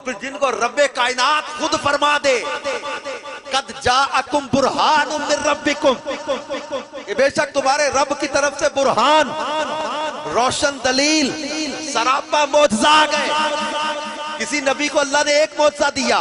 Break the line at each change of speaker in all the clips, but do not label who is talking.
پھر جن کو رب کائنات خود فرما دے قد جاءکم برہان من ربکم، کہ بے شک تمہارے رب کی طرف سے برہان، روشن دلیل، سراپا معجزہ آ گئے۔ کسی نبی کو اللہ نے ایک معجزہ دیا،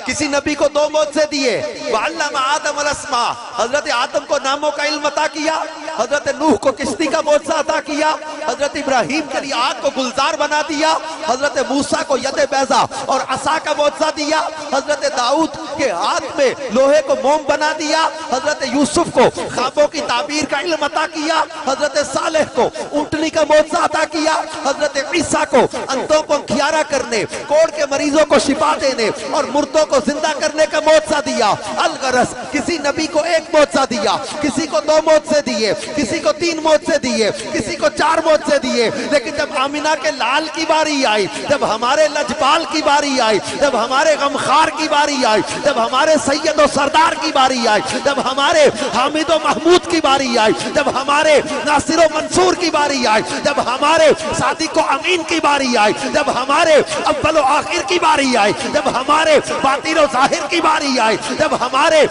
کسی نبی کو دو معجزے دیے۔ وعلم آدم الاسماء، حضرت آدم کو ناموں کا علم عطا کیا، حضرت نوح کو کشتی کا معجزہ عطا کیا، حضرت ابراہیم کے لیے آگ کو گلزار بنا دیا، حضرت موسیٰ کو ید بیضا اور عصا کا معجزہ دیا، حضرت داؤد کے ہاتھ میں لوہے کو موم بنا دیا، حضرت یوسف کو خوابوں کی تعبیر کا علم عطا کیا، حضرت صالح کو اونٹنی کا معجزہ عطا کیا، حضرت عیسیٰ کو اندھوں کو کھیارا کرنے، کوڑ کے مریضوں کو شفا دینے اور مردوں کو زندہ کرنے کا معجزہ دیا۔ الغرض کسی نبی کو ایک معجزہ دیا، کسی کو دو معجزے دیے، کسی کو تین معجزے دیے، کسی کو چار معجزے دیے، لیکن جب آمینہ کے لال کی باری آئی، جب ہمارے لجپال کی باری آئی، جب ہمارے غمخوار کی باری آئی، جب ہمارے سید و سردار کی باری آئی، جب ہمارے حامد و محمود کی باری آئی، جب ہمارے ناصر و منصور کی باری آئی، جب ہمارے صادق و امین کی باری آئی، جب ہمارے اول و آخر کی باری آئی، جب ہمارے باطن و ظاہر کی باری آئی، جب ہمارے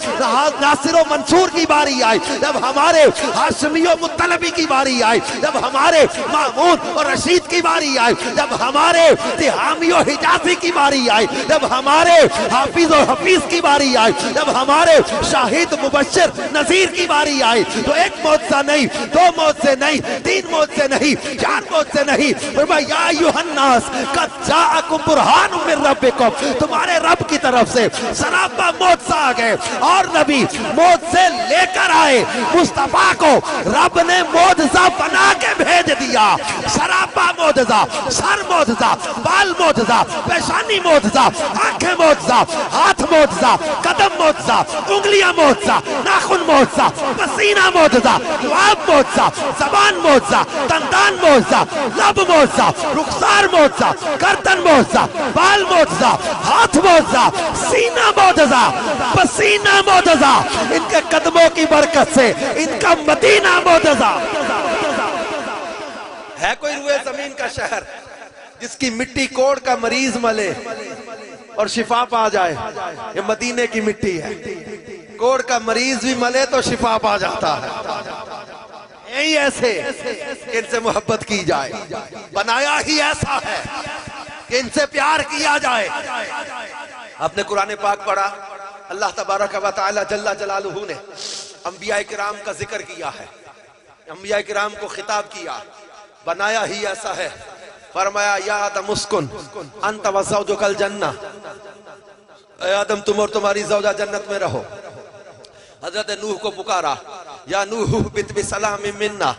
ناصر و منصور کی باری آئی، جب ہمارے ہاشمی و مطلبی کی باری آئی، جب ہمارے مامون اور رشید کی باری آئی، جب ہمارے تہامی و حجازی کی باری آئی، جب ہمارے حافظ و حفیظ کی باری آئی، جب ہمارے شاہد مبشر نذیر کی باری آئی، تو ایک معجزہ نہیں، دو معجزے نہیں، تین معجزے نہیں، چار معجزے نہیں، فرمایا یا ایھا الناس قد جاءکم برہان من ربکم، تمہارے رب کی طرف سے سراپا معجزہ آ گئے۔ اور نبی معجزے لے کر آئے، مصطفیٰ کو رب نے معجزہ بنا کے بھیج دیا۔ سراپا معجزہ، سر معجزہ، بال معجزہ، پیشانی معجزہ، آنکھیں معجزہ، ہاتھ معجزہ، قدم معجزہ، انگلیاں معجزہ، ناخن معجزہ، پسینہ معجزہ، لعاب معجزہ، زبان معجزہ، دندان معجزہ، لب معجزہ، رخسار معجزہ، گردن معجزہ، بال معجزہ، ہاتھ معجزہ، سینہ معجزہ، پسینہ معجزہ، ان کے قدموں کی برکت سے ان کا مدینہ معجزہ۔ ہے کوئی روئے زمین کا شہر جس کی مٹی کوڑ کا مریض ملے اور شفا پا جائے؟ یہ مدینے کی مٹی ہے، کوڑ کا مریض بھی ملے تو شفا پا جاتا ہے۔ یہی ایسے کہ ان سے محبت کی جائے، بنایا ہی ایسا ہے کہ ان سے پیار کیا جائے۔ آپ نے قرآن پاک پڑھا، اللہ تبارک و تعالی جل جلالہ نے انبیاء کرام کا ذکر کیا ہے، انبیاء کرام کو خطاب کیا، بنایا ہی ایسا ہے۔ فرمایا یا آدم اسکن انت و زوجک الجنہ، اے آدم تم اور تمہاری زوجہ جنت میں رہو۔ حضرت نوح کو پکارا یا نوح اہبط بسلام منا،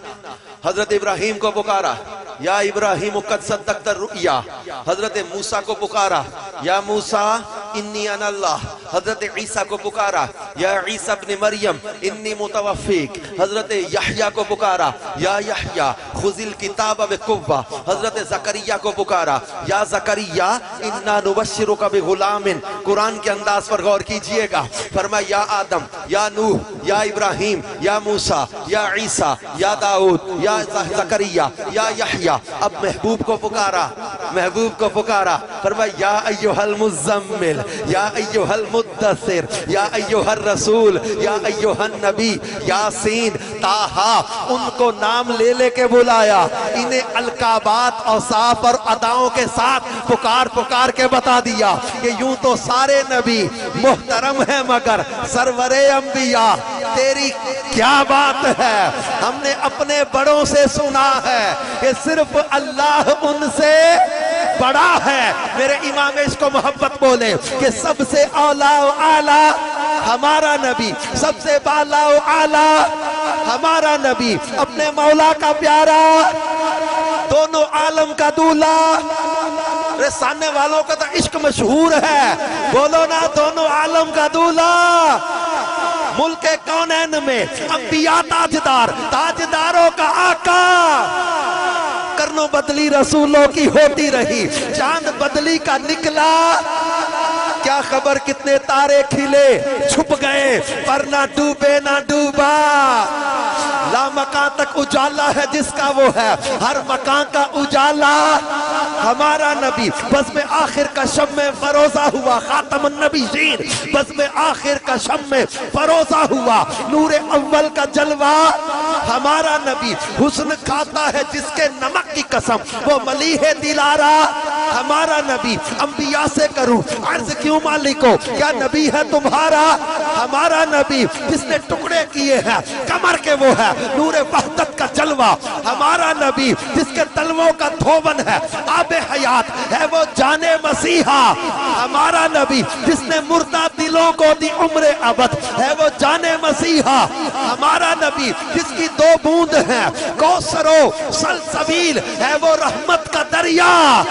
حضرت ابراہیم کو پکارا یا ابراہیم قد صدقت الرؤیا، حضرت موسیٰ کو پکارا یا موسیٰ انی انا اللہ، حضرت عیسیٰ کو پکارا یا عیسیٰ ابن مریم انی متوفیک، حضرت یحییٰ کو پکارا یا یحییٰ خذ الکتاب بقوہ، حضرت زکریا کو پکارا یا زکریا انا نبشرک بغلام۔ قرآن کے انداز پر غور کیجئے گا، فرمایا یا آدم، یا نوح، یا ابراہیم، یا موسیٰ، یا عیسیٰ، یا داؤد، یا زکریا، یا یحییٰ۔ اب محبوب کو پکارا، محبوب کو پکارا، فرمایا یا ایھا المزمل، یا ایھا المدثر، یا ایھا الرسول، یا ایھا النبی، یاسین، طٰہٰ، ان کو نام لے لے کے بلایا، انہیں القابات، اوصاف اور اداؤں کے ساتھ پکار پکار کے بتا دیا کہ یوں تو سارے نبی محترم ہیں مگر سرور انبیاء تیری کیا بات ہے، ہم نے اپنے بڑوں سے سنا ہے کہ صرف اللہ ان سے بڑا ہے۔ میرے امام عشق و محبت بولے کہ سب سے اولیٰ و اعلیٰ ہمارا نبی، سب سے بالا و اعلیٰ ہمارا نبی، اپنے مولا کا پیارا، دونوں عالم کا دولہ۔ رسانے والوں کا تو عشق مشہور ہے، بولو نا دونوں عالم کا دولہ۔ ملک کونین میں انبیاء تاجدار، تاجداروں کا آقا، کرنوں بدلی رسولوں کی ہوتی رہی، چاند بدلی کا نکلا، کیا خبر کتنے تارے کھلے چھپ گئے پر نہ ڈوبے نہ ڈوبا۔ لا مکان تک اجالا ہے جس کا وہ ہے، ہر مکان کا اجالا ہمارا نبی بزم آخر کا شب میں فروزہ ہوا، خاتم النبیین بزم آخر کا شب میں فروزہ ہوا، نور اول کا جلوہ ہمارا نبی، حسن کھاتا ہے جس کے نمک کی قسم وہ ملیح دلارا ہمارا نبی، انبیاء سے کروں عرض کیوں مالکو کیا نبی ہے تمہارا ہمارا نبی، جس نے ٹکڑے کیے ہیں کمر کے وہ ہے نور وحدت کا جلوہ ہمارا نبی، جس کے تلووں کا دھوون ہے آب حیات ہے وہ جان مسیحا ہمارا نبی، جس نے مردہ دلوں کو دی عمر ابد ہے وہ جان مسیحا ہمارا نبی، جس کی دو بوند ہیں کوثر و سلسبیل ہے وہ رحمت کا دریا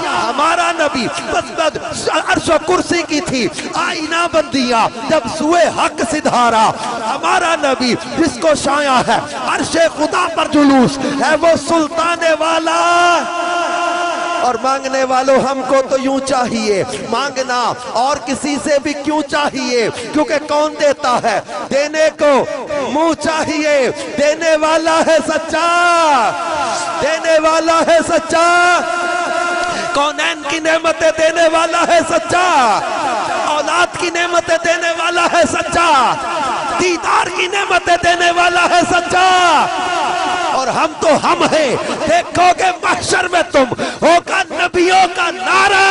ہمارا نبی، بس عرش و کرسی کی تھی آئینہ بندیاں جب سوئے حق سدھارا ہمارا نبی، جس کو شایع ہے عرش خدا پر جلوس ہے وہ سلطان والا۔ اور مانگنے والوں ہم کو تو یوں چاہیے، مانگنا اور کسی سے بھی کیوں چاہیے، کیونکہ کون دیتا ہے دینے کو منہ چاہیے، دینے والا ہے سچا، دینے والا ہے سچا، کونین کی نعمتیں دینے والا ہے سچا، اولاد کی نعمتیں دینے والا ہے سچا، دیدار کی نعمتیں دینے والا ہے سچا، اور ہم تو ہیں، دیکھو گے محشر میں تم ہوگا نبیوں کا نعرہ